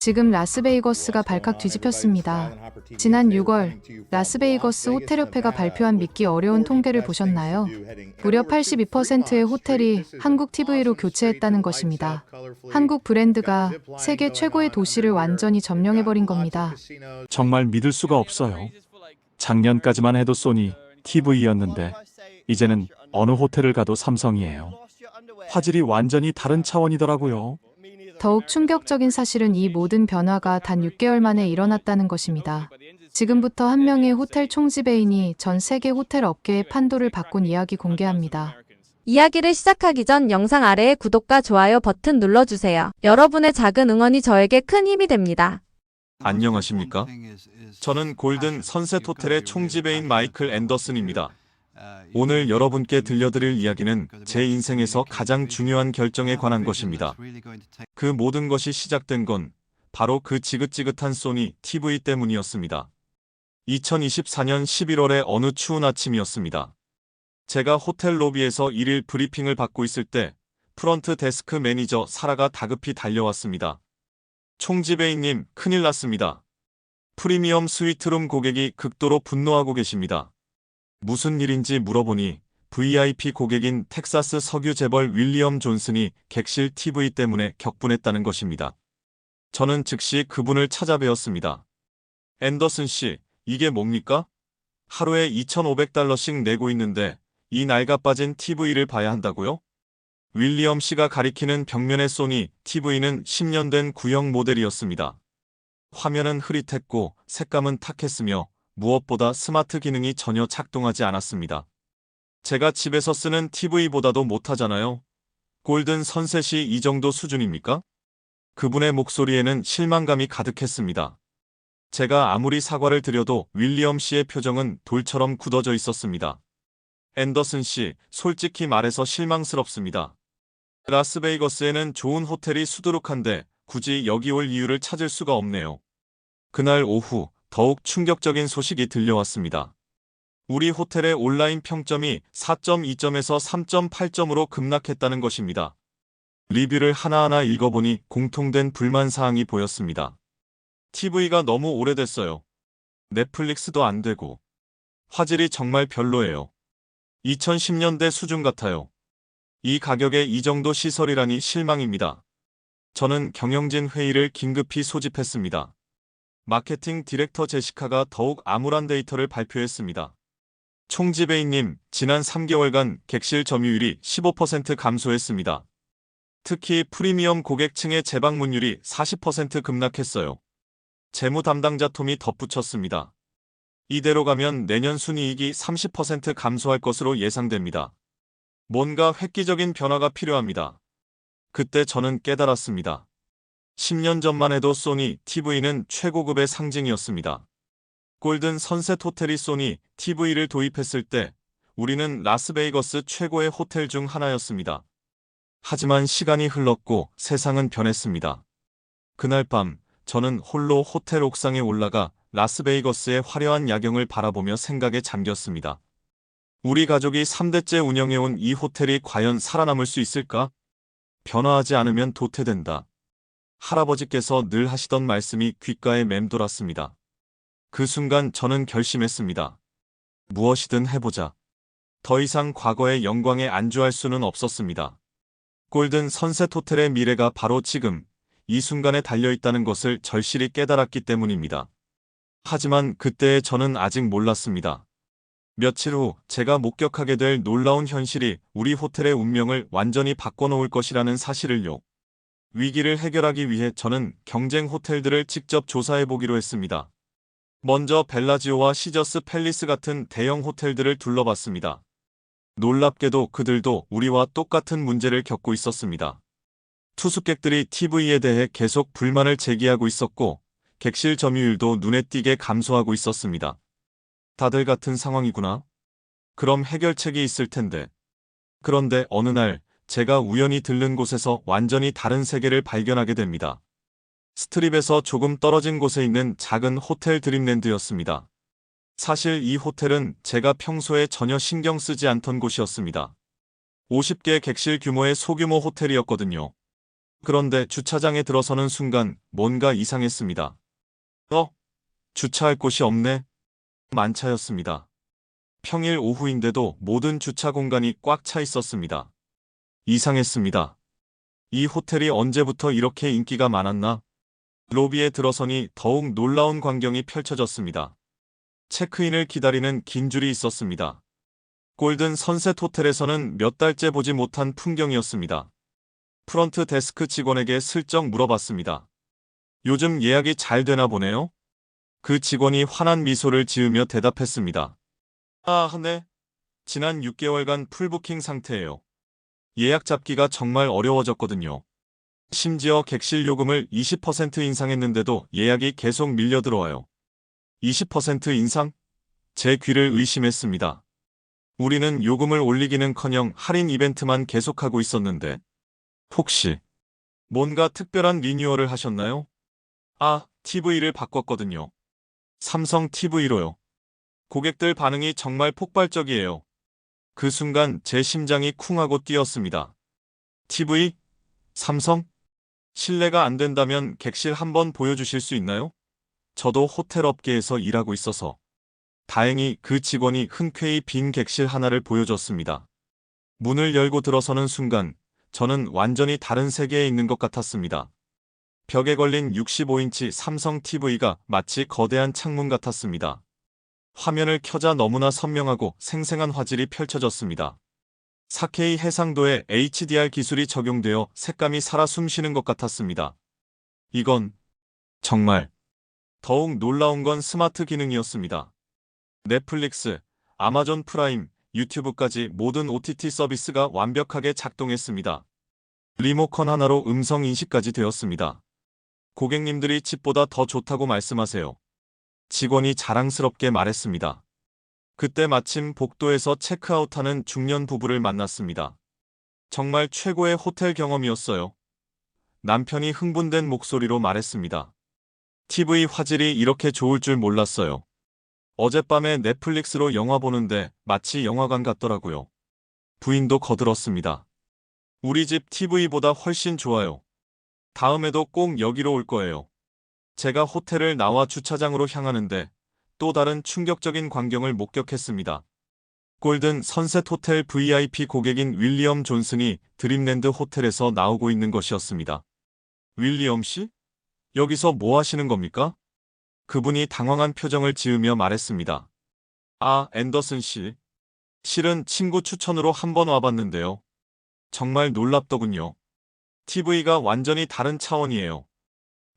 지금 라스베이거스가 발칵 뒤집혔습니다. 지난 6월 라스베이거스 호텔협회가 발표한 믿기 어려운 통계를 보셨나요? 무려 82%의 호텔이 한국 TV로 교체했다는 것입니다. 한국 브랜드가 세계 최고의 도시를 완전히 점령해버린 겁니다. 정말 믿을 수가 없어요. 작년까지만 해도 소니, TV였는데 이제는 어느 호텔을 가도 삼성이에요. 화질이 완전히 다른 차원이더라고요. 더욱 충격적인 사실은 이 모든 변화가 단 6개월 만에 일어났다는 것입니다. 지금부터 한 명의 호텔 총지배인이 전 세계 호텔 업계의 판도를 바꾼 이야기 공개합니다. 이야기를 시작하기 전 영상 아래에 구독과 좋아요 버튼 눌러주세요. 여러분의 작은 응원이 저에게 큰 힘이 됩니다. 안녕하십니까? 저는 골든 선셋 호텔의 총지배인 마이클 앤더슨입니다. 오늘 여러분께 들려드릴 이야기는 제 인생에서 가장 중요한 결정에 관한 것입니다. 그 모든 것이 시작된 건 바로 그 지긋지긋한 소니 TV 때문이었습니다. 2024년 11월의 어느 추운 아침이었습니다. 제가 호텔 로비에서 일일 브리핑을 받고 있을 때 프런트 데스크 매니저 사라가 다급히 달려왔습니다. 총지배인님, 큰일 났습니다. 프리미엄 스위트룸 고객이 극도로 분노하고 계십니다. 무슨 일인지 물어보니 VIP 고객인 텍사스 석유 재벌 윌리엄 존슨이 객실 TV 때문에 격분했다는 것입니다. 저는 즉시 그분을 찾아뵈었습니다. 앤더슨 씨, 이게 뭡니까? 하루에 $2,500씩 내고 있는데 이 낡아빠진 TV를 봐야 한다고요? 윌리엄 씨가 가리키는 벽면의 소니 TV는 10년 된 구형 모델이었습니다. 화면은 흐릿했고 색감은 탁했으며 무엇보다 스마트 기능이 전혀 작동하지 않았습니다. 제가 집에서 쓰는 TV보다도 못하잖아요. 골든 선셋이 이 정도 수준입니까? 그분의 목소리에는 실망감이 가득했습니다. 제가 아무리 사과를 드려도 윌리엄 씨의 표정은 돌처럼 굳어져 있었습니다. 앤더슨 씨, 솔직히 말해서 실망스럽습니다. 라스베이거스에는 좋은 호텔이 수두룩한데 굳이 여기 올 이유를 찾을 수가 없네요. 그날 오후 더욱 충격적인 소식이 들려왔습니다. 우리 호텔의 온라인 평점이 4.2점에서 3.8점으로 급락했다는 것입니다. 리뷰를 하나하나 읽어보니 공통된 불만사항이 보였습니다. TV가 너무 오래됐어요. 넷플릭스도 안 되고. 화질이 정말 별로예요. 2010년대 수준 같아요. 이 가격에 이 정도 시설이라니 실망입니다. 저는 경영진 회의를 긴급히 소집했습니다. 마케팅 디렉터 제시카가 더욱 암울한 데이터를 발표했습니다. 총지배인님, 지난 3개월간 객실 점유율이 15% 감소했습니다. 특히 프리미엄 고객층의 재방문율이 40% 급락했어요. 재무 담당자 톰이 덧붙였습니다. 이대로 가면 내년 순이익이 30% 감소할 것으로 예상됩니다. 뭔가 획기적인 변화가 필요합니다. 그때 저는 깨달았습니다. 10년 전만 해도 소니 TV는 최고급의 상징이었습니다. 골든 선셋 호텔이 소니 TV를 도입했을 때 우리는 라스베이거스 최고의 호텔 중 하나였습니다. 하지만 시간이 흘렀고 세상은 변했습니다. 그날 밤 저는 홀로 호텔 옥상에 올라가 라스베이거스의 화려한 야경을 바라보며 생각에 잠겼습니다. 우리 가족이 3대째 운영해온 이 호텔이 과연 살아남을 수 있을까? 변화하지 않으면 도태된다. 할아버지께서 늘 하시던 말씀이 귓가에 맴돌았습니다. 그 순간 저는 결심했습니다. 무엇이든 해보자. 더 이상 과거의 영광에 안주할 수는 없었습니다. 골든 선셋 호텔의 미래가 바로 지금, 이 순간에 달려있다는 것을 절실히 깨달았기 때문입니다. 하지만 그때의 저는 아직 몰랐습니다. 며칠 후 제가 목격하게 될 놀라운 현실이 우리 호텔의 운명을 완전히 바꿔놓을 것이라는 사실을요. 위기를 해결하기 위해 저는 경쟁 호텔들을 직접 조사해보기로 했습니다. 먼저 벨라지오와 시저스 팰리스 같은 대형 호텔들을 둘러봤습니다. 놀랍게도 그들도 우리와 똑같은 문제를 겪고 있었습니다. 투숙객들이 TV에 대해 계속 불만을 제기하고 있었고 객실 점유율도 눈에 띄게 감소하고 있었습니다. 다들 같은 상황이구나. 그럼 해결책이 있을 텐데. 그런데 어느 날 제가 우연히 들른 곳에서 완전히 다른 세계를 발견하게 됩니다. 스트립에서 조금 떨어진 곳에 있는 작은 호텔 드림랜드였습니다. 사실 이 호텔은 제가 평소에 전혀 신경 쓰지 않던 곳이었습니다. 50개 객실 규모의 소규모 호텔이었거든요. 그런데 주차장에 들어서는 순간 뭔가 이상했습니다. 주차할 곳이 없네. 만차였습니다. 평일 오후인데도 모든 주차 공간이 꽉 차 있었습니다. 이상했습니다. 이 호텔이 언제부터 이렇게 인기가 많았나? 로비에 들어서니 더욱 놀라운 광경이 펼쳐졌습니다. 체크인을 기다리는 긴 줄이 있었습니다. 골든 선셋 호텔에서는 몇 달째 보지 못한 풍경이었습니다. 프런트 데스크 직원에게 슬쩍 물어봤습니다. 요즘 예약이 잘 되나 보네요? 그 직원이 환한 미소를 지으며 대답했습니다. 네. 지난 6개월간 풀부킹 상태예요. 예약 잡기가 정말 어려워졌거든요. 심지어 객실 요금을 20% 인상했는데도 예약이 계속 밀려 들어와요. 20% 인상? 제 귀를 의심했습니다. 우리는 요금을 올리기는커녕 할인 이벤트만 계속하고 있었는데 혹시 뭔가 특별한 리뉴얼을 하셨나요? TV를 바꿨거든요. 삼성 TV로요. 고객들 반응이 정말 폭발적이에요. 그 순간 제 심장이 쿵하고 뛰었습니다. TV? 삼성? 실례가 안 된다면 객실 한번 보여주실 수 있나요? 저도 호텔 업계에서 일하고 있어서. 다행히 그 직원이 흔쾌히 빈 객실 하나를 보여줬습니다. 문을 열고 들어서는 순간 저는 완전히 다른 세계에 있는 것 같았습니다. 벽에 걸린 65인치 삼성 TV가 마치 거대한 창문 같았습니다. 화면을 켜자 너무나 선명하고 생생한 화질이 펼쳐졌습니다. 4K 해상도의 HDR 기술이 적용되어 색감이 살아 숨쉬는 것 같았습니다. 이건 정말 더욱 놀라운 건 스마트 기능이었습니다. 넷플릭스, 아마존 프라임, 유튜브까지 모든 OTT 서비스가 완벽하게 작동했습니다. 리모컨 하나로 음성 인식까지 되었습니다. 고객님들이 집보다 더 좋다고 말씀하세요. 직원이 자랑스럽게 말했습니다. 그때 마침 복도에서 체크아웃하는 중년 부부를 만났습니다. 정말 최고의 호텔 경험이었어요. 남편이 흥분된 목소리로 말했습니다. TV 화질이 이렇게 좋을 줄 몰랐어요. 어젯밤에 넷플릭스로 영화 보는데 마치 영화관 같더라고요. 부인도 거들었습니다. 우리 집 TV보다 훨씬 좋아요. 다음에도 꼭 여기로 올 거예요. 제가 호텔을 나와 주차장으로 향하는데 또 다른 충격적인 광경을 목격했습니다. 골든 선셋 호텔 VIP 고객인 윌리엄 존슨이 드림랜드 호텔에서 나오고 있는 것이었습니다. 윌리엄 씨? 여기서 뭐 하시는 겁니까? 그분이 당황한 표정을 지으며 말했습니다. 앤더슨 씨. 실은 친구 추천으로 한번 와봤는데요. 정말 놀랍더군요. TV가 완전히 다른 차원이에요.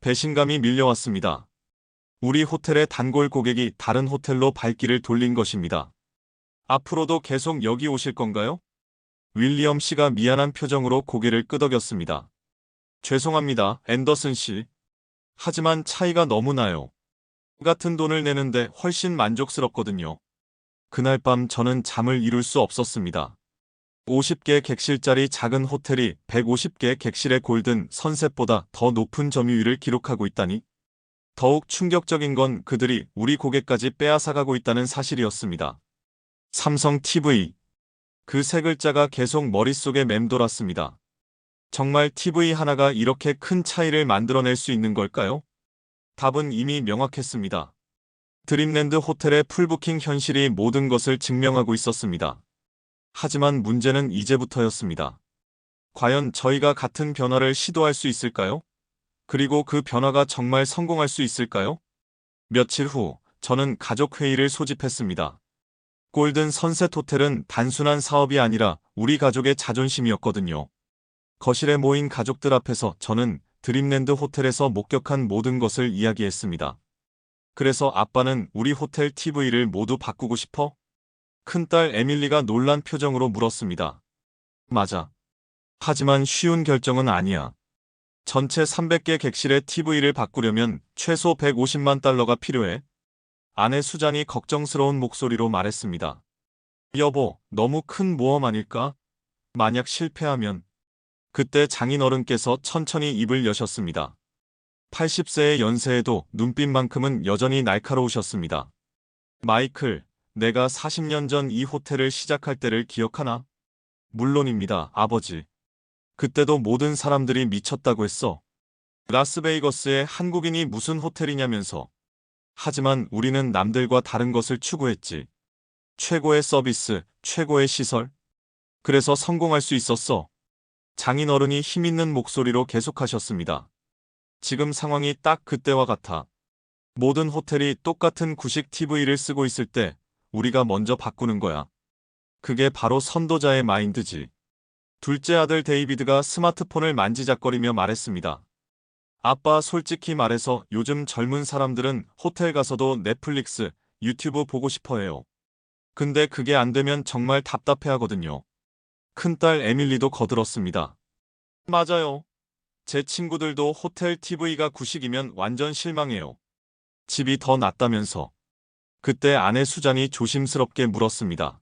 배신감이 밀려왔습니다. 우리 호텔의 단골 고객이 다른 호텔로 발길을 돌린 것입니다. 앞으로도 계속 여기 오실 건가요? 윌리엄 씨가 미안한 표정으로 고개를 끄덕였습니다. 죄송합니다, 앤더슨 씨. 하지만 차이가 너무 나요. 같은 돈을 내는데 훨씬 만족스럽거든요. 그날 밤 저는 잠을 이룰 수 없었습니다. 50개 객실짜리 작은 호텔이 150개 객실의 골든 선셋보다 더 높은 점유율을 기록하고 있다니? 더욱 충격적인 건 그들이 우리 고객까지 빼앗아가고 있다는 사실이었습니다. 삼성 TV. 그 세 글자가 계속 머릿속에 맴돌았습니다. 정말 TV 하나가 이렇게 큰 차이를 만들어낼 수 있는 걸까요? 답은 이미 명확했습니다. 드림랜드 호텔의 풀부킹 현실이 모든 것을 증명하고 있었습니다. 하지만 문제는 이제부터였습니다. 과연 저희가 같은 변화를 시도할 수 있을까요? 그리고 그 변화가 정말 성공할 수 있을까요? 며칠 후, 저는 가족회의를 소집했습니다. 골든 선셋 호텔은 단순한 사업이 아니라 우리 가족의 자존심이었거든요. 거실에 모인 가족들 앞에서 저는 드림랜드 호텔에서 목격한 모든 것을 이야기했습니다. 그래서 아빠는 우리 호텔 TV를 모두 바꾸고 싶어? 큰딸 에밀리가 놀란 표정으로 물었습니다. 맞아. 하지만 쉬운 결정은 아니야. 전체 300개 객실의 TV를 바꾸려면 최소 150만 달러가 필요해. 아내 수잔이 걱정스러운 목소리로 말했습니다. 여보, 너무 큰 모험 아닐까? 만약 실패하면. 그때 장인어른께서 천천히 입을 여셨습니다. 80세의 연세에도 눈빛만큼은 여전히 날카로우셨습니다. 마이클, 내가 40년 전 이 호텔을 시작할 때를 기억하나? 물론입니다, 아버지. 그때도 모든 사람들이 미쳤다고 했어. 라스베이거스에 한국인이 무슨 호텔이냐면서. 하지만 우리는 남들과 다른 것을 추구했지. 최고의 서비스, 최고의 시설. 그래서 성공할 수 있었어. 장인어른이 힘있는 목소리로 계속하셨습니다. 지금 상황이 딱 그때와 같아. 모든 호텔이 똑같은 구식 TV를 쓰고 있을 때 우리가 먼저 바꾸는 거야. 그게 바로 선도자의 마인드지. 둘째 아들 데이비드가 스마트폰을 만지작거리며 말했습니다. 아빠, 솔직히 말해서 요즘 젊은 사람들은 호텔 가서도 넷플릭스, 유튜브 보고 싶어 해요. 근데 그게 안 되면 정말 답답해 하거든요. 큰딸 에밀리도 거들었습니다. 맞아요. 제 친구들도 호텔 TV가 구식이면 완전 실망해요. 집이 더 낫다면서. 그때 아내 수잔이 조심스럽게 물었습니다.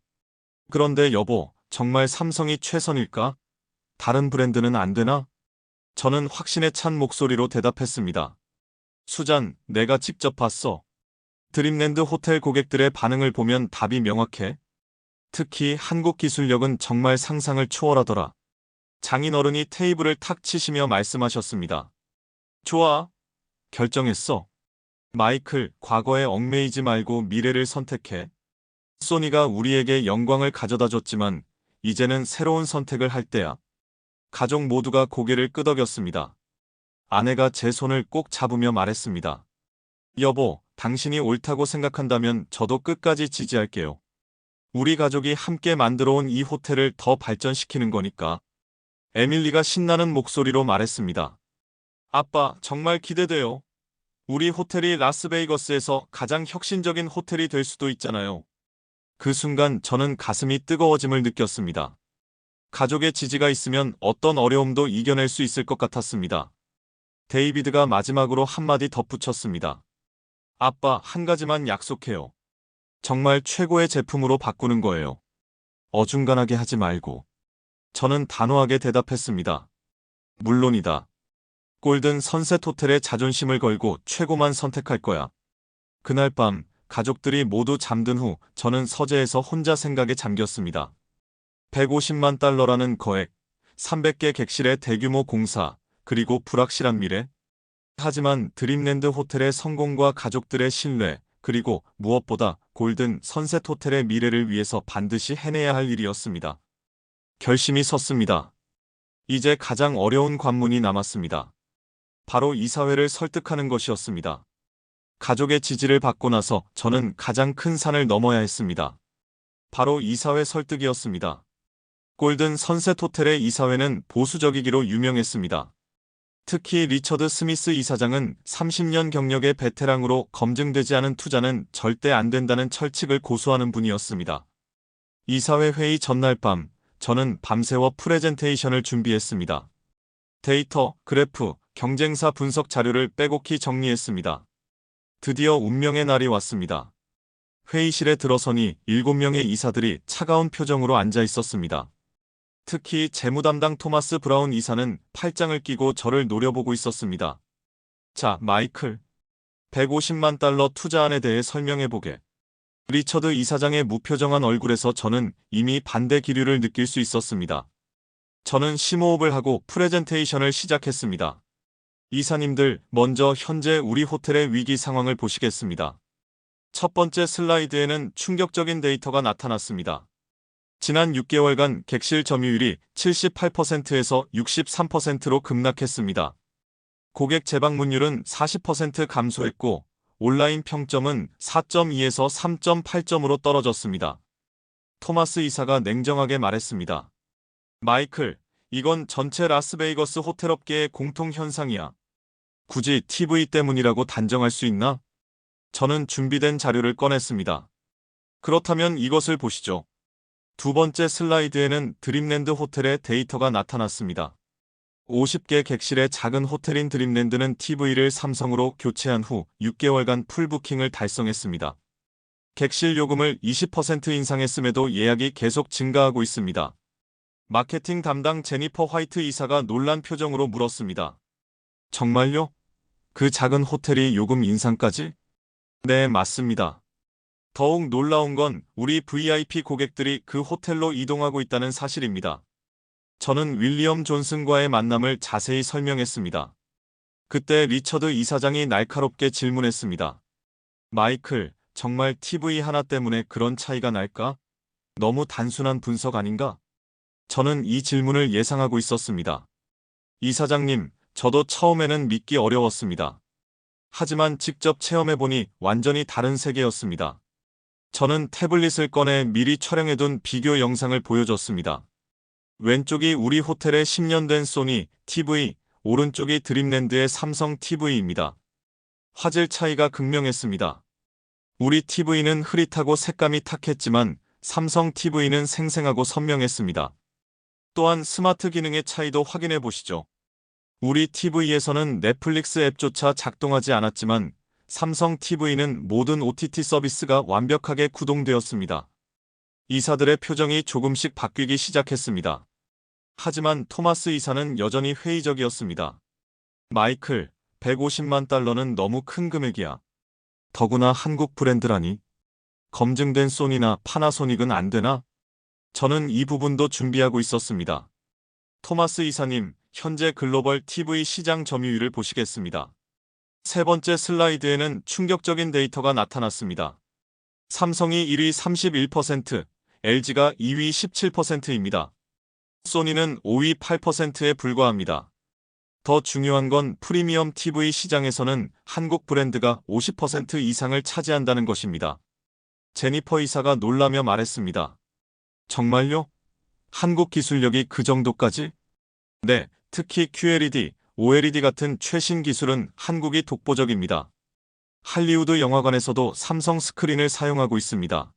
그런데 여보, 정말 삼성이 최선일까? 다른 브랜드는 안 되나? 저는 확신에 찬 목소리로 대답했습니다. 수잔, 내가 직접 봤어. 드림랜드 호텔 고객들의 반응을 보면 답이 명확해. 특히 한국 기술력은 정말 상상을 초월하더라. 장인어른이 테이블을 탁 치시며 말씀하셨습니다. 좋아. 결정했어. 마이클, 과거에 얽매이지 말고 미래를 선택해. 소니가 우리에게 영광을 가져다 줬지만 이제는 새로운 선택을 할 때야. 가족 모두가 고개를 끄덕였습니다. 아내가 제 손을 꼭 잡으며 말했습니다. 여보, 당신이 옳다고 생각한다면 저도 끝까지 지지할게요. 우리 가족이 함께 만들어온 이 호텔을 더 발전시키는 거니까. 에밀리가 신나는 목소리로 말했습니다. 아빠, 정말 기대돼요. 우리 호텔이 라스베이거스에서 가장 혁신적인 호텔이 될 수도 있잖아요. 그 순간 저는 가슴이 뜨거워짐을 느꼈습니다. 가족의 지지가 있으면 어떤 어려움도 이겨낼 수 있을 것 같았습니다. 데이비드가 마지막으로 한마디 덧붙였습니다. 아빠, 한 가지만 약속해요. 정말 최고의 제품으로 바꾸는 거예요. 어중간하게 하지 말고. 저는 단호하게 대답했습니다. 물론이다. 골든 선셋 호텔에 자존심을 걸고 최고만 선택할 거야. 그날 밤 가족들이 모두 잠든 후 저는 서재에서 혼자 생각에 잠겼습니다. 150만 달러라는 거액, 300개 객실의 대규모 공사, 그리고 불확실한 미래. 하지만 드림랜드 호텔의 성공과 가족들의 신뢰, 그리고 무엇보다 골든 선셋 호텔의 미래를 위해서 반드시 해내야 할 일이었습니다. 결심이 섰습니다. 이제 가장 어려운 관문이 남았습니다. 바로 이사회를 설득하는 것이었습니다. 가족의 지지를 받고 나서 저는 가장 큰 산을 넘어야 했습니다. 바로 이사회 설득이었습니다. 골든 선셋 호텔의 이사회는 보수적이기로 유명했습니다. 특히 리처드 스미스 이사장은 30년 경력의 베테랑으로 검증되지 않은 투자는 절대 안 된다는 철칙을 고수하는 분이었습니다. 이사회 회의 전날 밤, 저는 밤새워 프레젠테이션을 준비했습니다. 데이터, 그래프, 경쟁사 분석 자료를 빼곡히 정리했습니다. 드디어 운명의 날이 왔습니다. 회의실에 들어서니 7명의 이사들이 차가운 표정으로 앉아 있었습니다. 특히 재무담당 토마스 브라운 이사는 팔짱을 끼고 저를 노려보고 있었습니다. 자, 마이클. 150만 달러 투자안에 대해 설명해보게. 리처드 이사장의 무표정한 얼굴에서 저는 이미 반대 기류를 느낄 수 있었습니다. 저는 심호흡을 하고 프레젠테이션을 시작했습니다. 이사님들, 먼저 현재 우리 호텔의 위기 상황을 보시겠습니다. 첫 번째 슬라이드에는 충격적인 데이터가 나타났습니다. 지난 6개월간 객실 점유율이 78%에서 63%로 급락했습니다. 고객 재방문율은 40% 감소했고 온라인 평점은 4.2에서 3.8점으로 떨어졌습니다. 토마스 이사가 냉정하게 말했습니다. 마이클, 이건 전체 라스베이거스 호텔업계의 공통 현상이야. 굳이 TV 때문이라고 단정할 수 있나? 저는 준비된 자료를 꺼냈습니다. 그렇다면 이것을 보시죠. 두 번째 슬라이드에는 드림랜드 호텔의 데이터가 나타났습니다. 50개 객실의 작은 호텔인 드림랜드는 TV를 삼성으로 교체한 후 6개월간 풀부킹을 달성했습니다. 객실 요금을 20% 인상했음에도 예약이 계속 증가하고 있습니다. 마케팅 담당 제니퍼 화이트 이사가 놀란 표정으로 물었습니다. 정말요? 그 작은 호텔이 요금 인상까지? 네, 맞습니다. 더욱 놀라운 건 우리 VIP 고객들이 그 호텔로 이동하고 있다는 사실입니다. 저는 윌리엄 존슨과의 만남을 자세히 설명했습니다. 그때 리처드 이사장이 날카롭게 질문했습니다. 마이클, 정말 TV 하나 때문에 그런 차이가 날까? 너무 단순한 분석 아닌가? 저는 이 질문을 예상하고 있었습니다. 이사장님, 저도 처음에는 믿기 어려웠습니다. 하지만 직접 체험해보니 완전히 다른 세계였습니다. 저는 태블릿을 꺼내 미리 촬영해둔 비교 영상을 보여줬습니다. 왼쪽이 우리 호텔의 10년 된 소니 TV, 오른쪽이 드림랜드의 삼성 TV입니다. 화질 차이가 극명했습니다. 우리 TV는 흐릿하고 색감이 탁했지만 삼성 TV는 생생하고 선명했습니다. 또한 스마트 기능의 차이도 확인해 보시죠. 우리 TV에서는 넷플릭스 앱조차 작동하지 않았지만 삼성 TV는 모든 OTT 서비스가 완벽하게 구동되었습니다. 이사들의 표정이 조금씩 바뀌기 시작했습니다. 하지만 토마스 이사는 여전히 회의적이었습니다. 마이클, 150만 달러는 너무 큰 금액이야. 더구나 한국 브랜드라니. 검증된 소니나 파나소닉은 안 되나? 저는 이 부분도 준비하고 있었습니다. 토마스 이사님, 현재 글로벌 TV 시장 점유율을 보시겠습니다. 세 번째 슬라이드에는 충격적인 데이터가 나타났습니다. 삼성이 1위 31%, LG가 2위 17%입니다. 소니는 5위 8%에 불과합니다. 더 중요한 건 프리미엄 TV 시장에서는 한국 브랜드가 50% 이상을 차지한다는 것입니다. 제니퍼 이사가 놀라며 말했습니다. 정말요? 한국 기술력이 그 정도까지? 네, 특히 QLED, OLED 같은 최신 기술은 한국이 독보적입니다. 할리우드 영화관에서도 삼성 스크린을 사용하고 있습니다.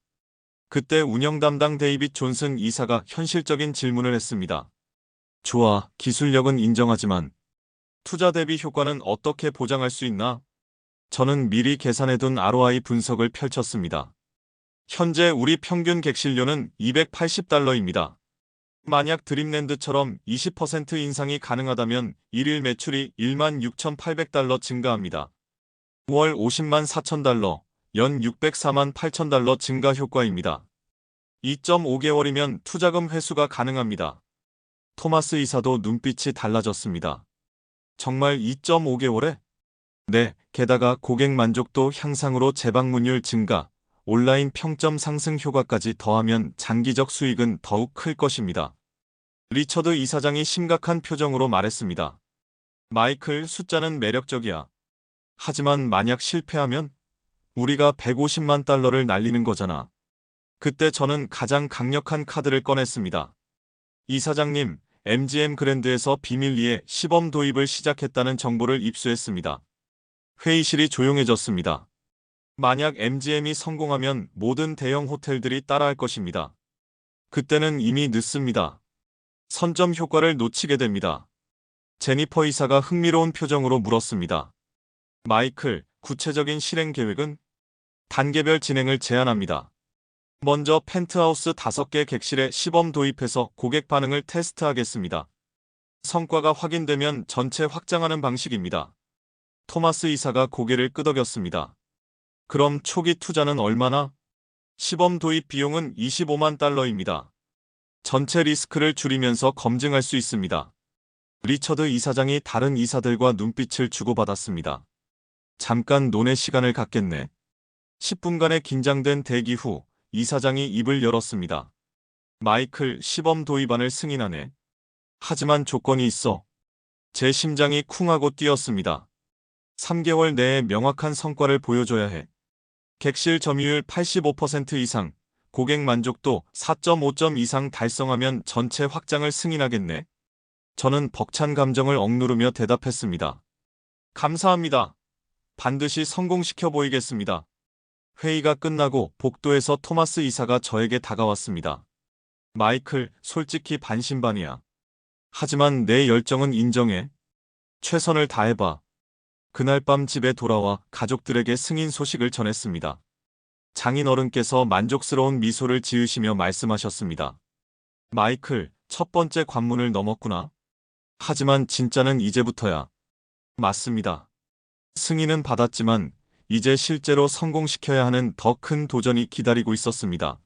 그때 운영 담당 데이빗 존슨 이사가 현실적인 질문을 했습니다. 좋아, 기술력은 인정하지만 투자 대비 효과는 어떻게 보장할 수 있나? 저는 미리 계산해둔 ROI 분석을 펼쳤습니다. 현재 우리 평균 객실료는 $280입니다. 만약 드림랜드처럼 20% 인상이 가능하다면 일일 매출이 $16,800 증가합니다. 월 $504,000, 연 $604,800 증가 효과입니다. 2.5개월이면 투자금 회수가 가능합니다. 토마스 이사도 눈빛이 달라졌습니다. 정말 2.5개월에? 네, 게다가 고객 만족도 향상으로 재방문율 증가, 온라인 평점 상승 효과까지 더하면 장기적 수익은 더욱 클 것입니다. 리처드 이사장이 심각한 표정으로 말했습니다. 마이클, 숫자는 매력적이야. 하지만 만약 실패하면 우리가 $150만 날리는 거잖아. 그때 저는 가장 강력한 카드를 꺼냈습니다. 이사장님, MGM 그랜드에서 비밀리에 시범 도입을 시작했다는 정보를 입수했습니다. 회의실이 조용해졌습니다. 만약 MGM이 성공하면 모든 대형 호텔들이 따라할 것입니다. 그때는 이미 늦습니다. 선점 효과를 놓치게 됩니다. 제니퍼 이사가 흥미로운 표정으로 물었습니다. 마이클, 구체적인 실행 계획은? 단계별 진행을 제안합니다. 먼저 펜트하우스 5개 객실에 시범 도입해서 고객 반응을 테스트하겠습니다. 성과가 확인되면 전체 확장하는 방식입니다. 토마스 이사가 고개를 끄덕였습니다. 그럼 초기 투자는 얼마나? 시범 도입 비용은 $250만. 전체 리스크를 줄이면서 검증할 수 있습니다. 리처드 이사장이 다른 이사들과 눈빛을 주고받았습니다. 잠깐 논의 시간을 갖겠네. 10분간의 긴장된 대기 후 이사장이 입을 열었습니다. 마이클, 시범 도입안을 승인하네. 하지만 조건이 있어. 제 심장이 쿵하고 뛰었습니다. 3개월 내에 명확한 성과를 보여줘야 해. 객실 점유율 85% 이상, 고객 만족도 4.5점 이상 달성하면 전체 확장을 승인하겠네. 저는 벅찬 감정을 억누르며 대답했습니다. 감사합니다. 반드시 성공시켜 보이겠습니다. 회의가 끝나고 복도에서 토마스 이사가 저에게 다가왔습니다. 마이클, 솔직히 반신반의야. 하지만 내 열정은 인정해. 최선을 다해봐. 그날 밤 집에 돌아와 가족들에게 승인 소식을 전했습니다. 장인어른께서 만족스러운 미소를 지으시며 말씀하셨습니다. 마이클, 첫 번째 관문을 넘었구나. 하지만 진짜는 이제부터야. 맞습니다. 승인은 받았지만 이제 실제로 성공시켜야 하는 더 큰 도전이 기다리고 있었습니다.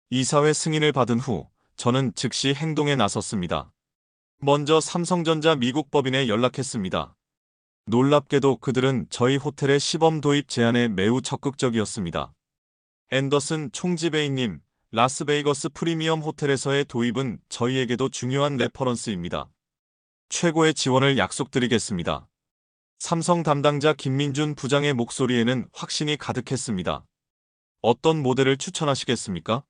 이사회 승인을 받은 후 저는 즉시 행동에 나섰습니다. 먼저 삼성전자 미국 법인에 연락했습니다. 놀랍게도 그들은 저희 호텔의 시범 도입 제안에 매우 적극적이었습니다. 앤더슨 총지배인님, 라스베이거스 프리미엄 호텔에서의 도입은 저희에게도 중요한 레퍼런스입니다. 최고의 지원을 약속드리겠습니다. 삼성 담당자 김민준 부장의 목소리에는 확신이 가득했습니다. 어떤 모델을 추천하시겠습니까?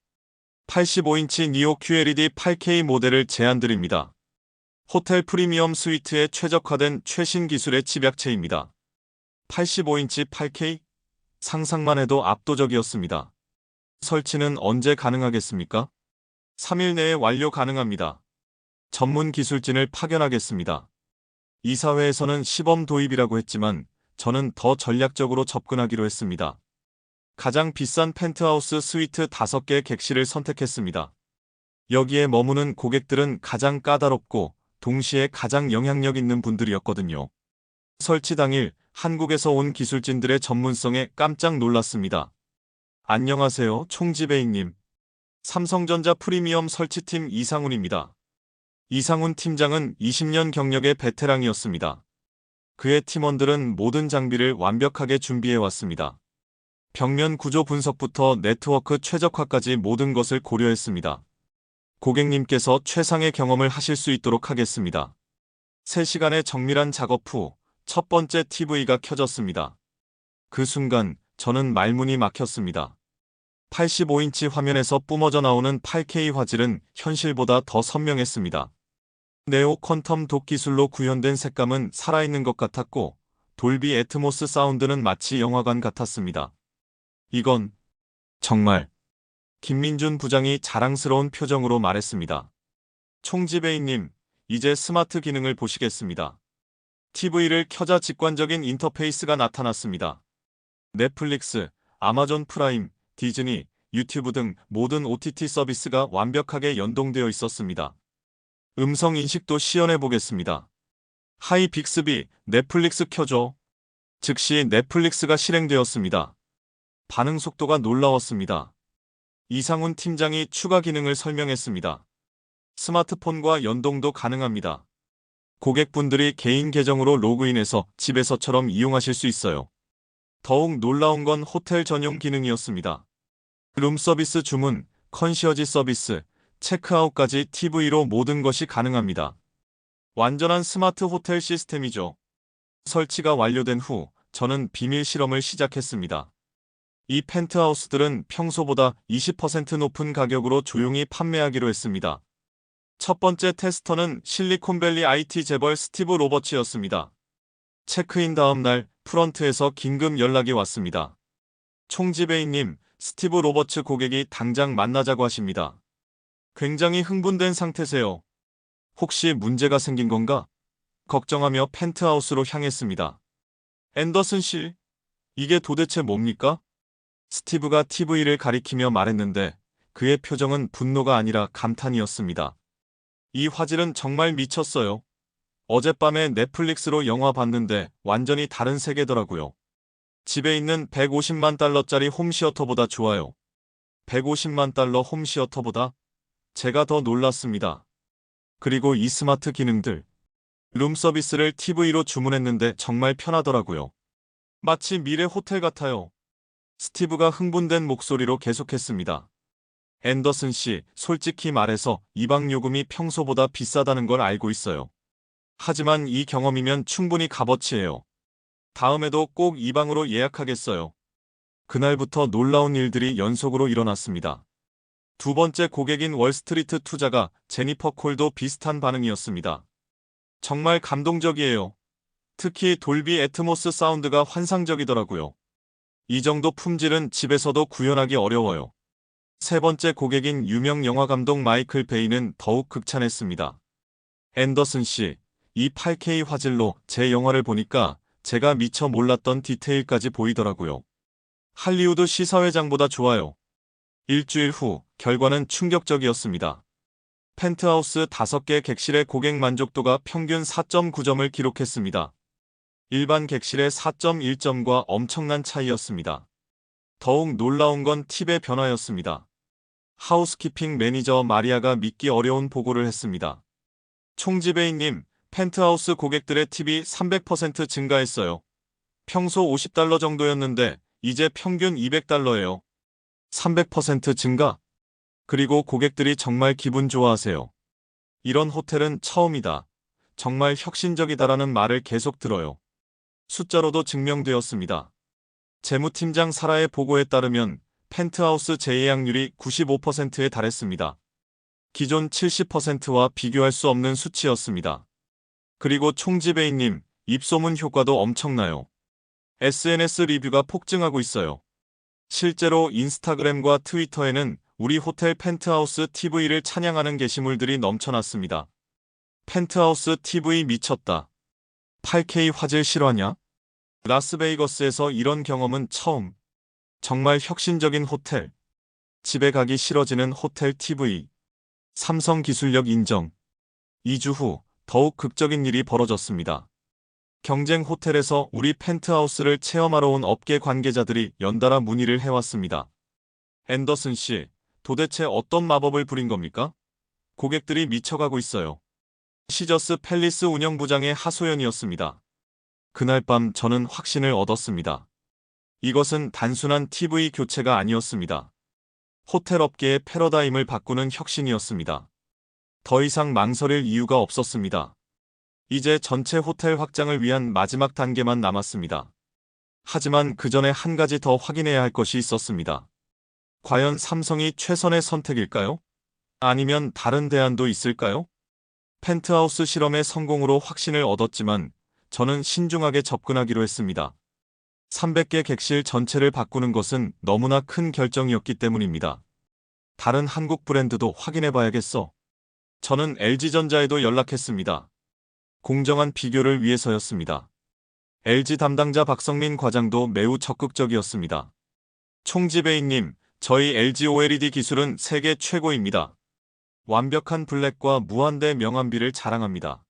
85인치 니오 QLED 8K 모델을 제안드립니다. 호텔 프리미엄 스위트에 최적화된 최신 기술의 집약체입니다. 85인치 8K? 상상만 해도 압도적이었습니다. 설치는 언제 가능하겠습니까? 3일 내에 완료 가능합니다. 전문 기술진을 파견하겠습니다. 이사회에서는 시범 도입이라고 했지만 저는 더 전략적으로 접근하기로 했습니다. 가장 비싼 펜트하우스 스위트 5개 객실을 선택했습니다. 여기에 머무는 고객들은 가장 까다롭고 동시에 가장 영향력 있는 분들이었거든요. 설치 당일 한국에서 온 기술진들의 전문성에 깜짝 놀랐습니다. 안녕하세요, 총지배인님. 삼성전자 프리미엄 설치팀 이상훈입니다. 이상훈 팀장은 20년 경력의 베테랑이었습니다. 그의 팀원들은 모든 장비를 완벽하게 준비해왔습니다. 벽면 구조 분석부터 네트워크 최적화까지 모든 것을 고려했습니다. 고객님께서 최상의 경험을 하실 수 있도록 하겠습니다. 3시간의 정밀한 작업 후 첫 번째 TV가 켜졌습니다. 그 순간 저는 말문이 막혔습니다. 85인치 화면에서 뿜어져 나오는 8K 화질은 현실보다 더 선명했습니다. 네오 퀀텀 독 기술로 구현된 색감은 살아있는 것 같았고 돌비 애트모스 사운드는 마치 영화관 같았습니다. 이건 정말 김민준 부장이 자랑스러운 표정으로 말했습니다. 총지배인님, 이제 스마트 기능을 보시겠습니다. TV를 켜자 직관적인 인터페이스가 나타났습니다. 넷플릭스, 아마존 프라임, 디즈니, 유튜브 등 모든 OTT 서비스가 완벽하게 연동되어 있었습니다. 음성 인식도 시연해 보겠습니다. 하이 빅스비, 넷플릭스 켜줘. 즉시 넷플릭스가 실행되었습니다. 반응 속도가 놀라웠습니다. 이상훈 팀장이 추가 기능을 설명했습니다. 스마트폰과 연동도 가능합니다. 고객분들이 개인 계정으로 로그인해서 집에서처럼 이용하실 수 있어요. 더욱 놀라운 건 호텔 전용 기능이었습니다. 룸 서비스 주문, 컨시어지 서비스, 체크아웃까지 TV로 모든 것이 가능합니다. 완전한 스마트 호텔 시스템이죠. 설치가 완료된 후 저는 비밀 실험을 시작했습니다. 이 펜트하우스들은 평소보다 20% 높은 가격으로 조용히 판매하기로 했습니다. 첫 번째 테스터는 실리콘밸리 IT 재벌 스티브 로버츠였습니다. 체크인 다음 날 프런트에서 긴급 연락이 왔습니다. 총지배인님, 스티브 로버츠 고객이 당장 만나자고 하십니다. 굉장히 흥분된 상태세요. 혹시 문제가 생긴 건가? 걱정하며 펜트하우스로 향했습니다. 앤더슨 씨, 이게 도대체 뭡니까? 스티브가 TV를 가리키며 말했는데 그의 표정은 분노가 아니라 감탄이었습니다. 이 화질은 정말 미쳤어요. 어젯밤에 넷플릭스로 영화 봤는데 완전히 다른 세계더라고요. 집에 있는 150만 달러짜리 홈시어터보다 좋아요. 150만 달러 홈시어터보다? 제가 더 놀랐습니다. 그리고 이 스마트 기능들. 룸 서비스를 TV로 주문했는데 정말 편하더라고요. 마치 미래 호텔 같아요. 스티브가 흥분된 목소리로 계속했습니다. 앤더슨 씨, 솔직히 말해서 이방 요금이 평소보다 비싸다는 걸 알고 있어요. 하지만 이 경험이면 충분히 값어치예요. 다음에도 꼭 이 방으로 예약하겠어요. 그날부터 놀라운 일들이 연속으로 일어났습니다. 두 번째 고객인 월스트리트 투자가 제니퍼 콜도 비슷한 반응이었습니다. 정말 감동적이에요. 특히 돌비 애트모스 사운드가 환상적이더라고요. 이 정도 품질은 집에서도 구현하기 어려워요. 세 번째 고객인 유명 영화감독 마이클 베이는 더욱 극찬했습니다. 앤더슨 씨, 이 8K 화질로 제 영화를 보니까 제가 미처 몰랐던 디테일까지 보이더라고요. 할리우드 시사회장보다 좋아요. 일주일 후 결과는 충격적이었습니다. 펜트하우스 5개 객실의 고객 만족도가 평균 4.9점을 기록했습니다. 일반 객실의 4.1점과 엄청난 차이였습니다. 더욱 놀라운 건 팁의 변화였습니다. 하우스키핑 매니저 마리아가 믿기 어려운 보고를 했습니다. 총지배인님, 펜트하우스 고객들의 팁이 300% 증가했어요. 평소 50달러 정도였는데 이제 평균 200달러예요. 300% 증가? 그리고 고객들이 정말 기분 좋아하세요. 이런 호텔은 처음이다. 정말 혁신적이다라는 말을 계속 들어요. 숫자로도 증명되었습니다. 재무팀장 사라의 보고에 따르면 펜트하우스 재예약률이 95%에 달했습니다. 기존 70%와 비교할 수 없는 수치였습니다. 그리고 총지배인님, 입소문 효과도 엄청나요. SNS 리뷰가 폭증하고 있어요. 실제로 인스타그램과 트위터에는 우리 호텔 펜트하우스 TV를 찬양하는 게시물들이 넘쳐났습니다. 펜트하우스 TV 미쳤다. 8K 화질 실화냐? 라스베이거스에서 이런 경험은 처음. 정말 혁신적인 호텔. 집에 가기 싫어지는 호텔 TV. 삼성 기술력 인정. 2주 후 더욱 극적인 일이 벌어졌습니다. 경쟁 호텔에서 우리 펜트하우스를 체험하러 온 업계 관계자들이 연달아 문의를 해왔습니다. 앤더슨 씨, 도대체 어떤 마법을 부린 겁니까? 고객들이 미쳐가고 있어요. 시저스 팰리스 운영부장의 하소연이었습니다. 그날 밤 저는 확신을 얻었습니다. 이것은 단순한 TV 교체가 아니었습니다. 호텔 업계의 패러다임을 바꾸는 혁신이었습니다. 더 이상 망설일 이유가 없었습니다. 이제 전체 호텔 확장을 위한 마지막 단계만 남았습니다. 하지만 그 전에 한 가지 더 확인해야 할 것이 있었습니다. 과연 삼성이 최선의 선택일까요? 아니면 다른 대안도 있을까요? 펜트하우스 실험의 성공으로 확신을 얻었지만 저는 신중하게 접근하기로 했습니다. 300개 객실 전체를 바꾸는 것은 너무나 큰 결정이었기 때문입니다. 다른 한국 브랜드도 확인해봐야겠어. 저는 LG전자에도 연락했습니다. 공정한 비교를 위해서였습니다. LG 담당자 박성민 과장도 매우 적극적이었습니다. 총지배인님, 저희 LG OLED 기술은 세계 최고입니다. 완벽한 블랙과 무한대 명암비를 자랑합니다.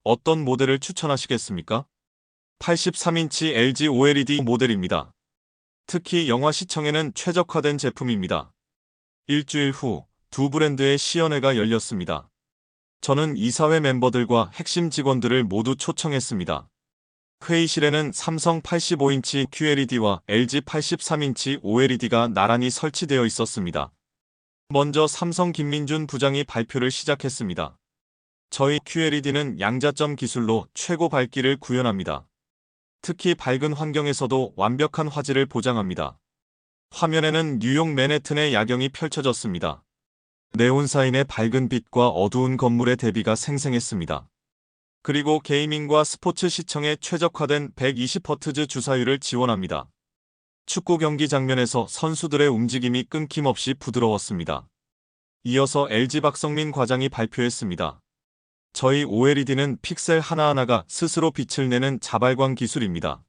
어떤 모델을 추천하시겠습니까? 83인치 LG OLED 모델입니다. 특히 영화 시청에는 최적화된 제품입니다. 일주일 후 두 브랜드의 시연회가 열렸습니다. 저는 이사회 멤버들과 핵심 직원들을 모두 초청했습니다. 회의실에는 삼성 85인치 QLED와 LG 83인치 OLED가 나란히 설치되어 있었습니다. 먼저 삼성 김민준 부장이 발표를 시작했습니다. 저희 QLED는 양자점 기술로 최고 밝기를 구현합니다. 특히 밝은 환경에서도 완벽한 화질을 보장합니다. 화면에는 뉴욕 맨해튼의 야경이 펼쳐졌습니다. 네온사인의 밝은 빛과 어두운 건물의 대비가 생생했습니다. 그리고 게이밍과 스포츠 시청에 최적화된 120Hz 주사율을 지원합니다. 축구 경기 장면에서 선수들의 움직임이 끊김없이 부드러웠습니다. 이어서 LG 박성민 과장이 발표했습니다. 저희 OLED는 픽셀 하나하나가 스스로 빛을 내는 자발광 기술입니다.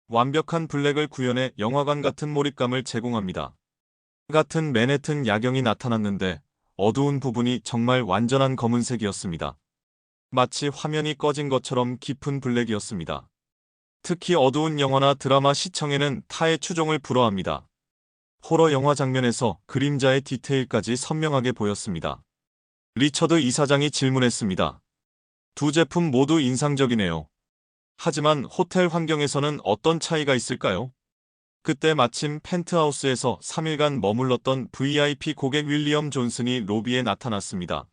완벽한 블랙을 구현해 영화관 같은 몰입감을 제공합니다. 같은 맨해튼 야경이 나타났는데 어두운 부분이 정말 완전한 검은색이었습니다. 마치 화면이 꺼진 것처럼 깊은 블랙이었습니다. 특히 어두운 영화나 드라마 시청에는 타의 추종을 불허합니다. 호러 영화 장면에서 그림자의 디테일까지 선명하게 보였습니다. 리처드 이사장이 질문했습니다. 두 제품 모두 인상적이네요. 하지만 호텔 환경에서는 어떤 차이가 있을까요? 그때 마침 펜트하우스에서 3일간 머물렀던 VIP 고객 윌리엄 존슨이 로비에 나타났습니다.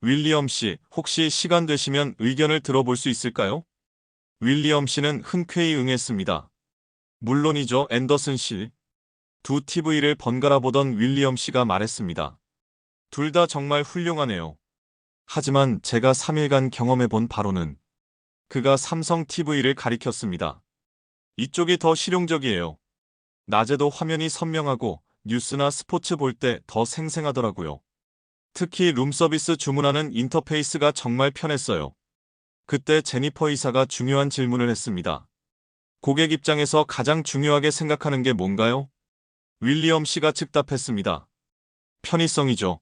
윌리엄 씨, 혹시 시간 되시면 의견을 들어볼 수 있을까요? 윌리엄 씨는 흔쾌히 응했습니다. 물론이죠, 앤더슨 씨. 두 TV를 번갈아 보던 윌리엄 씨가 말했습니다. 둘 다 정말 훌륭하네요. 하지만 제가 3일간 경험해본 바로는 그가 삼성 TV를 가리켰습니다. 이쪽이 더 실용적이에요. 낮에도 화면이 선명하고 뉴스나 스포츠 볼 때 더 생생하더라고요. 특히 룸서비스 주문하는 인터페이스가 정말 편했어요. 그때 제니퍼 이사가 중요한 질문을 했습니다. 고객 입장에서 가장 중요하게 생각하는 게 뭔가요? 윌리엄 씨가 즉답했습니다. 편의성이죠.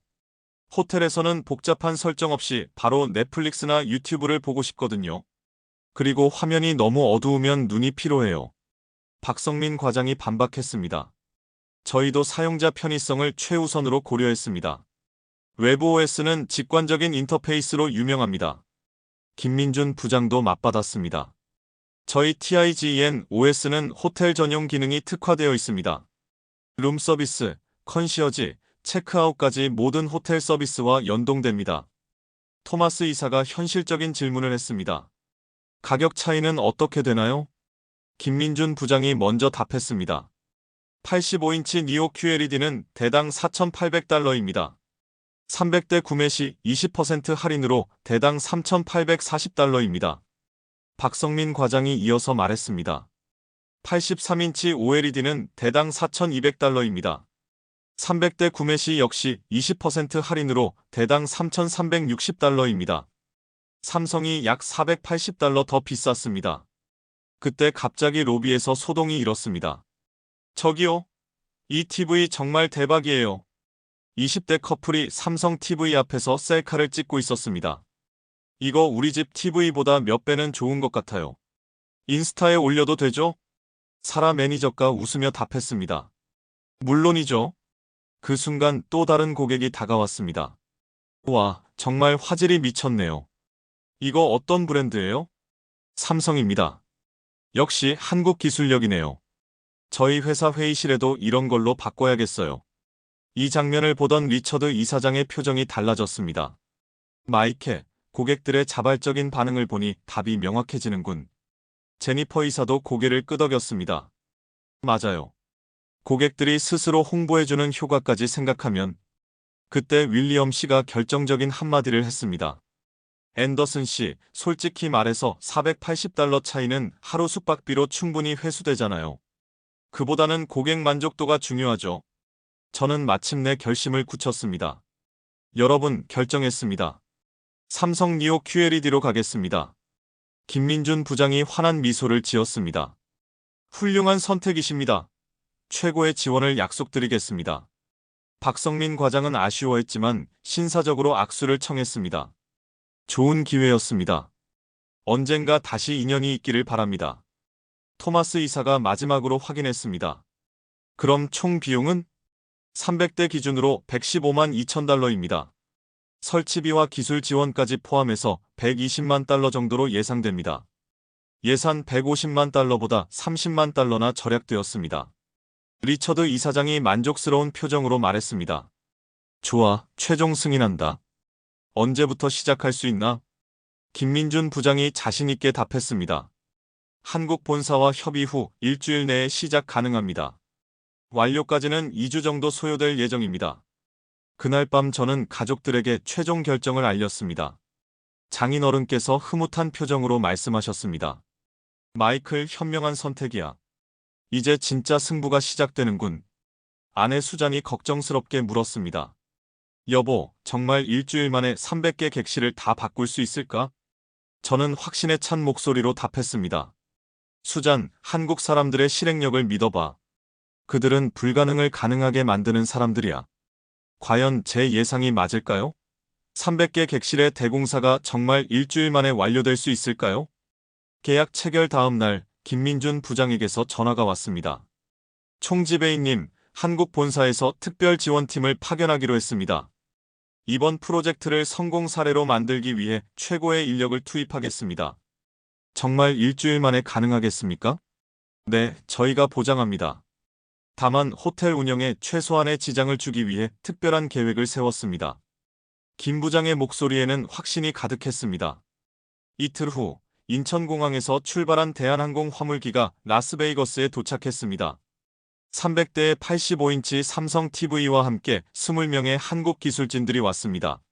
호텔에서는 복잡한 설정 없이 바로 넷플릭스나 유튜브를 보고 싶거든요. 그리고 화면이 너무 어두우면 눈이 피로해요. 박성민 과장이 반박했습니다. 저희도 사용자 편의성을 최우선으로 고려했습니다. 외부 OS는 직관적인 인터페이스로 유명합니다. 김민준 부장도 맞받았습니다. 저희 TIGN OS는 호텔 전용 기능이 특화되어 있습니다. 룸서비스, 컨시어지, 체크아웃까지 모든 호텔 서비스와 연동됩니다. 토마스 이사가 현실적인 질문을 했습니다. 가격 차이는 어떻게 되나요? 김민준 부장이 먼저 답했습니다. 85인치 니오 QLED는 대당 4,800달러입니다. 300대 구매 시 20% 할인으로 대당 3,840달러입니다. 박성민 과장이 이어서 말했습니다. 83인치 OLED는 대당 4,200달러입니다. 300대 구매 시 역시 20% 할인으로 대당 3,360달러입니다. 삼성이 약 480달러 더 비쌌습니다. 그때 갑자기 로비에서 소동이 일었습니다. 저기요. 이 TV 정말 대박이에요. 20대 커플이 삼성 TV 앞에서 셀카를 찍고 있었습니다. 이거 우리 집 TV보다 몇 배는 좋은 것 같아요. 인스타에 올려도 되죠? 사라 매니저가 웃으며 답했습니다. 물론이죠. 그 순간 또 다른 고객이 다가왔습니다. 와, 정말 화질이 미쳤네요. 이거 어떤 브랜드예요? 삼성입니다. 역시 한국 기술력이네요. 저희 회사 회의실에도 이런 걸로 바꿔야겠어요. 이 장면을 보던 리처드 이사장의 표정이 달라졌습니다. 마이케, 고객들의 자발적인 반응을 보니 답이 명확해지는군. 제니퍼 이사도 고개를 끄덕였습니다. 맞아요. 고객들이 스스로 홍보해주는 효과까지 생각하면 그때 윌리엄 씨가 결정적인 한마디를 했습니다. 앤더슨 씨, 솔직히 말해서 480달러 차이는 하루 숙박비로 충분히 회수되잖아요. 그보다는 고객 만족도가 중요하죠. 저는 마침내 결심을 굳혔습니다. 여러분, 결정했습니다. 삼성 니오 QLED로 가겠습니다. 김민준 부장이 환한 미소를 지었습니다. 훌륭한 선택이십니다. 최고의 지원을 약속드리겠습니다. 박성민 과장은 아쉬워했지만 신사적으로 악수를 청했습니다. 좋은 기회였습니다. 언젠가 다시 인연이 있기를 바랍니다. 토마스 이사가 마지막으로 확인했습니다. 그럼 총 비용은? 300대 기준으로 115만 2천 달러입니다. 설치비와 기술 지원까지 포함해서 120만 달러 정도로 예상됩니다. 예산 150만 달러보다 30만 달러나 절약되었습니다. 리처드 이사장이 만족스러운 표정으로 말했습니다. 좋아, 최종 승인한다. 언제부터 시작할 수 있나? 김민준 부장이 자신있게 답했습니다. 한국 본사와 협의 후 일주일 내에 시작 가능합니다. 완료까지는 2주 정도 소요될 예정입니다. 그날 밤 저는 가족들에게 최종 결정을 알렸습니다. 장인어른께서 흐뭇한 표정으로 말씀하셨습니다. 마이클, 현명한 선택이야. 이제 진짜 승부가 시작되는군. 아내 수잔이 걱정스럽게 물었습니다. 여보, 정말 일주일 만에 300개 객실을 다 바꿀 수 있을까? 저는 확신에 찬 목소리로 답했습니다. 수잔, 한국 사람들의 실행력을 믿어봐. 그들은 불가능을 가능하게 만드는 사람들이야. 과연 제 예상이 맞을까요? 300개 객실의 대공사가 정말 일주일 만에 완료될 수 있을까요? 계약 체결 다음 날 김민준 부장에게서 전화가 왔습니다. 총지배인님, 한국 본사에서 특별 지원팀을 파견하기로 했습니다. 이번 프로젝트를 성공 사례로 만들기 위해 최고의 인력을 투입하겠습니다. 정말 일주일 만에 가능하겠습니까? 네, 저희가 보장합니다. 다만 호텔 운영에 최소한의 지장을 주기 위해 특별한 계획을 세웠습니다. 김 부장의 목소리에는 확신이 가득했습니다. 이틀 후 인천공항에서 출발한 대한항공 화물기가 라스베이거스에 도착했습니다. 300대의 85인치 삼성 TV와 함께 20명의 한국 기술진들이 왔습니다.